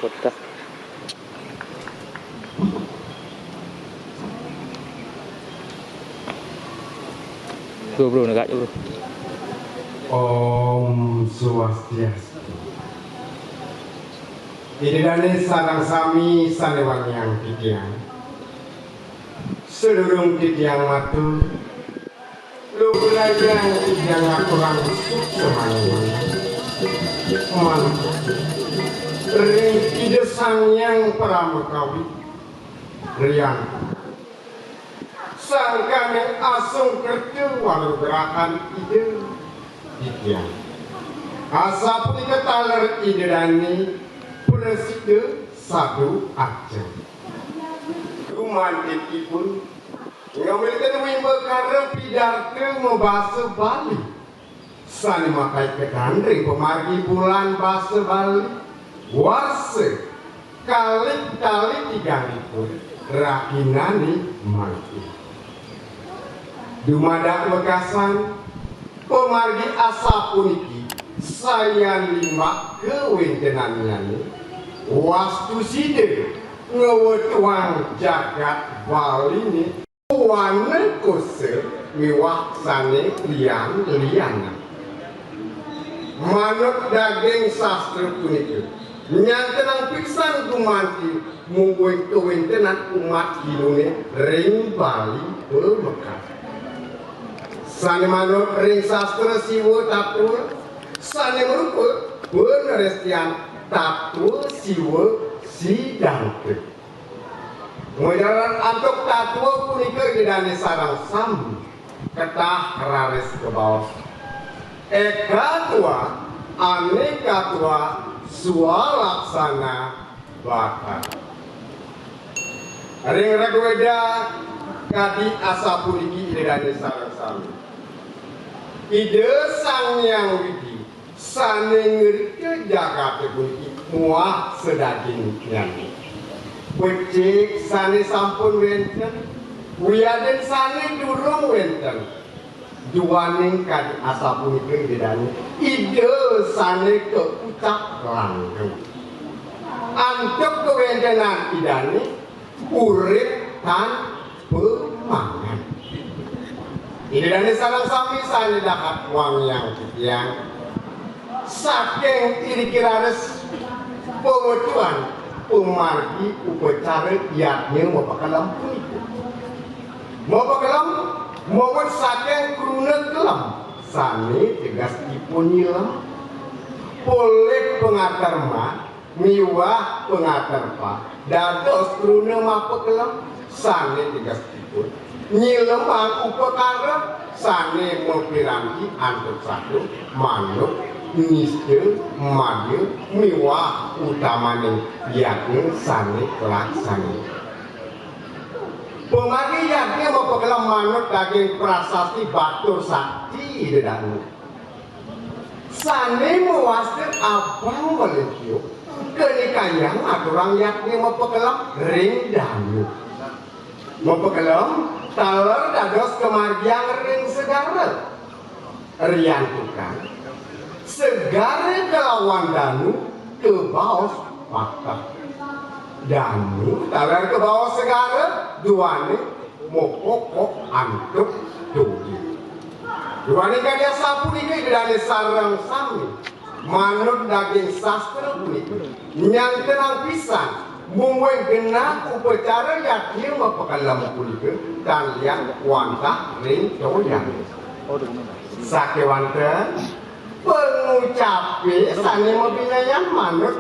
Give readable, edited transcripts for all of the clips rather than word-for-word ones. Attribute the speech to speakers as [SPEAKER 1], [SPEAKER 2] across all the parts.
[SPEAKER 1] Kotak. Bro, negak bro.
[SPEAKER 2] Om Swastiastu. Idedane sarang sami sanewangi yang titiang. Sedurung titiang matu, lu belajar titiang aturan suksemani. Mantap. Ring ide sang yang pramekawi rian sang kami asung kerja walau gerakan ide titiang asa pun ketaler ide dani preside satu aja rumantik pun ngambil kedua perkara pidarte membahasa Bali sani makai ketandring pemargi bulan bahasa Bali warse kali-kali 3.000 rakinani mati dumadak wekasan pemargi asa puniki saya 5 kewentenannya wastu side ngewetuang jagat Bali ini wane kose miwaksane lian-lian manut daging sastra puniki nyantenang piksan kumanti mungguing kewentenan umat Hinune ring Bali pemekat sane manut ring sastra siwa tatul sane merupa penerestian tatul siwa sidangke mojaran antuk tatua punika gedane sarang sami ketah rares ke bawah eka tua aneka tua swalaksana bakar ring ragweda kadi asa puniki idane sarang sami ide sang yang widi sane ngerike jagat puniki muah sedaging nyani becik sane sampun wenten wiyaden sane durung wenten juwaning kadi asa puniki idane ide sane keucap langgeng antuk kewentenan idane urip tan pemangan idane sareng sami sane dapat wang yang titiang saking irikiranes pewetuan pemargi upacara yakni mapakalam puniki mapakalam mawon saking kruna kelam sane tegas dipun nyilam oleh pengaterma miwah pengaterpa dados kruna mapakelam sane tegas dipun nyilem upakara sane mepiranti antuk satu manuk niste madya miwah utamane yakni sane laksane pemargi yakni mepekelam manuk daging prasasti batur sakti dedanu sane mewastir abang melekio kenikayang aturang yakni mepekelam ring danu mepekelam taler dados kemargiang ring segara rian tukang segara kelawan danu ke baos fakta danu taler ke bawah segara duane mokok antuk dodi duane kadya sapu niki gedane sareng sami manut daging sastra puniki nyantenang pisan mungwen genah upacara yakni mapakalam puniki kalian wantah ring toyang sakewanten pengucape sane mabinayan manut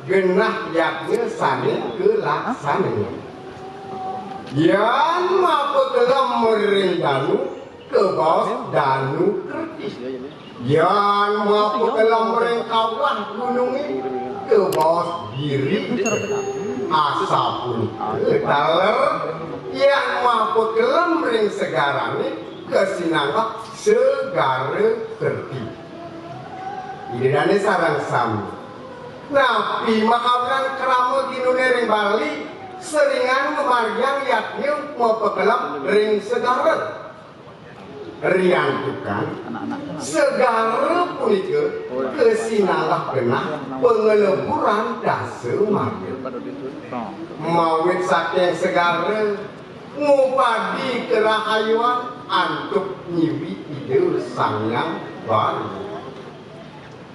[SPEAKER 2] genah yakni sane kelaksananya yan mapakelam ring danu ke bawah danu kertis yan mapakelam ring kawah gunungi ke bawah diri asa pun taler yang mapakelam ring segarane kesinangka segara kerti. Ini dane sarang sami. Nabi makabrang kerama ginune ring Bali seringan memarjang yaknya mau pekelap ring segara. Riantukan segara punika kesinalah kena pengeleburan dasa marga. Mawit saking segara ngupadi kerahayuan antuk nyiwi ide sangang baru.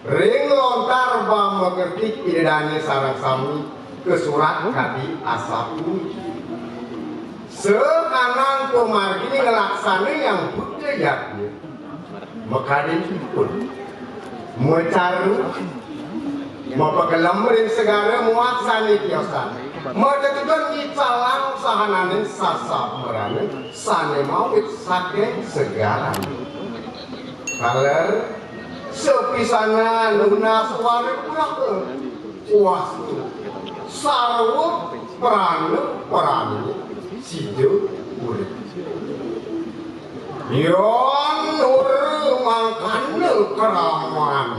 [SPEAKER 2] Ring lontar ba mengerti idane sarang sami ke surat kadi asapu. Sekarang pemargini ngelaksana yang budayanya makadin pun mecaru mapakelam ring segara muaksani kiosan macacukan ngicalang sahananin sasa merane sane mawit saking segara kaler sepisana lunas wari pulang wastu sarwo perane sido urip yon nur mangkane keraman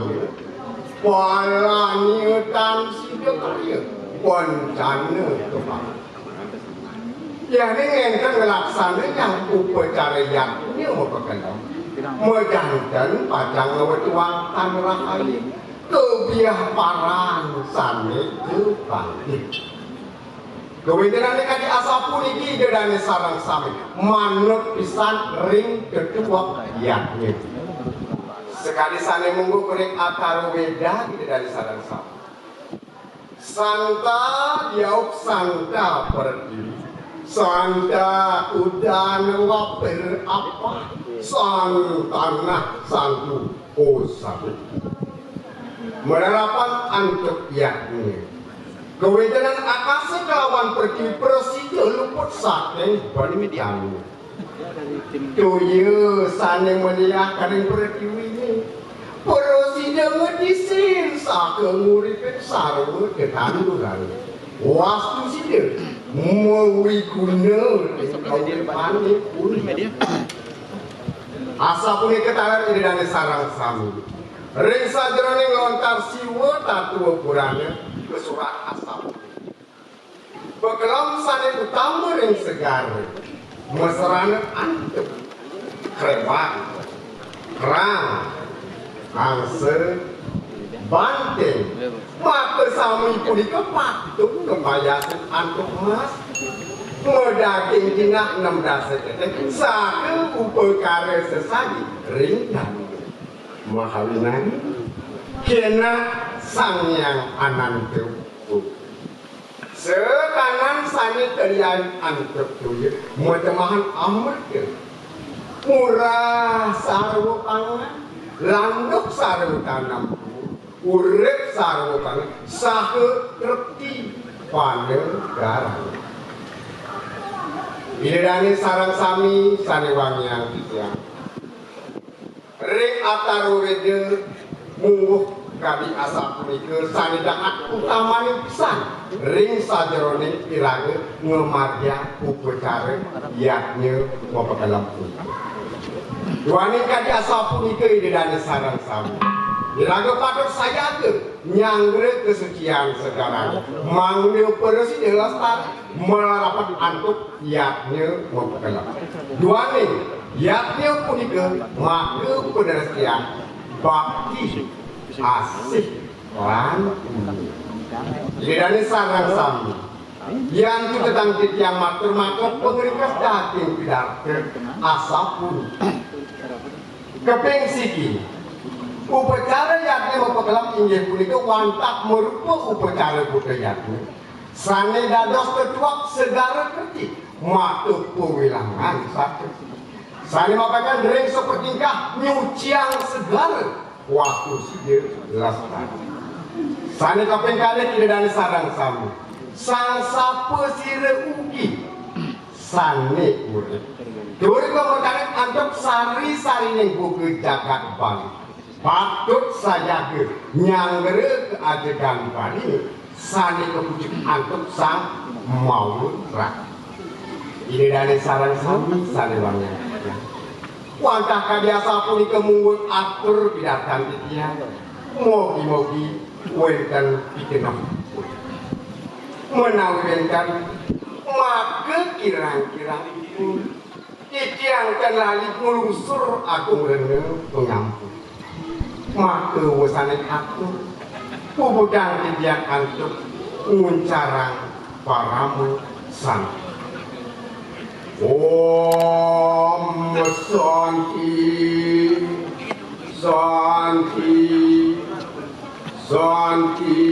[SPEAKER 2] palani tan sido karya pancane kepak ya ini ngenten ngelaksana yang upacara yaknya mapakelam mejantan pajang ngewetuang tan rahayu kebiah paran sane kebangkit. Kewentenan kadi asapu niki dedane sarang sami manut pisan ring kedua yakni. Sekali sane munggu kuring atar weda dedane sarang sami. Santa yauk santa berdiri. Santa udan waper apa? Santana santu osabe. Menerapan antuk yakni. Kewentenan akase kelawan pergi presiden luput saking bermedian. Tuye sane melihat karing pertiwi ini. Presiden ngedisin saking nguripin sarwa ketanduran. Wastu sida mewi guna kehidupan pun. Asa puni ketalar ini dari sarang sami. Ring sajroning lontar siwa tatu ukurannya. Surat asap bekelam sane utama ring segara mesrane antep krebat kerang angse banteng maka sami punika patut kebayasan antuk emas medaging dina 16 ketek sake upekare sesagi ring mahawinan kena sang yang anantu sekanan sani kalian antuk tuye mutamahan amat murah sarwo pangan landuk sarwo tanam urip sarwo pangan sahe rekti panel garang idane sarang sami sani wangian titiang ring ataru wede mungguh kali asap punika sanidakat utamanya pisan ring sajroning irage ngemarja upacara yaknya mapakelam punika. Duane kali asap punika idane sarang sami. Irage patut sayaga nyangre kesucian sekarang mangnya presiden lestari melarapat antuk yaknya mapakelam. Duane yaknya punika maka penersian bakti asih lan lidane sarang sami yang tentang titiang matur pengeringkas daging pidarke asapun keping siki upacara yakni mapakelam inggih punika wantap merupa upacara budayane sane dados ketuak segara kerti matur pewilangan satu sane mapakan ring sepertingkah nyuciang segala waktu sih lastar. Sani kapeng kali tidak dari sarang sami. Sang sapa sire ugi. Sani urip. Duri kemudian antuk sari-sari yang buku jagat bali. Patut saja ke nyangere ke adegan bali. Sani kepucuk antuk sang maulud rak. Ini dari sarang sami sani wangi. wantah kadiasa punika munggut atur bidatan titian. Mogi-mogi wenten pikenap. Menawinkan maka kirang-kirang itu titian kan lali ngulungsur agung rene pengampun. Maka wasanek atur pubudang titian antuk nguncarang paramu sang. Om Santi Santi Santi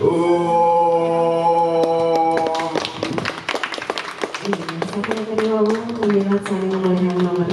[SPEAKER 2] Om.
[SPEAKER 3] Saya tadi ngomong melihat saya memulai nomor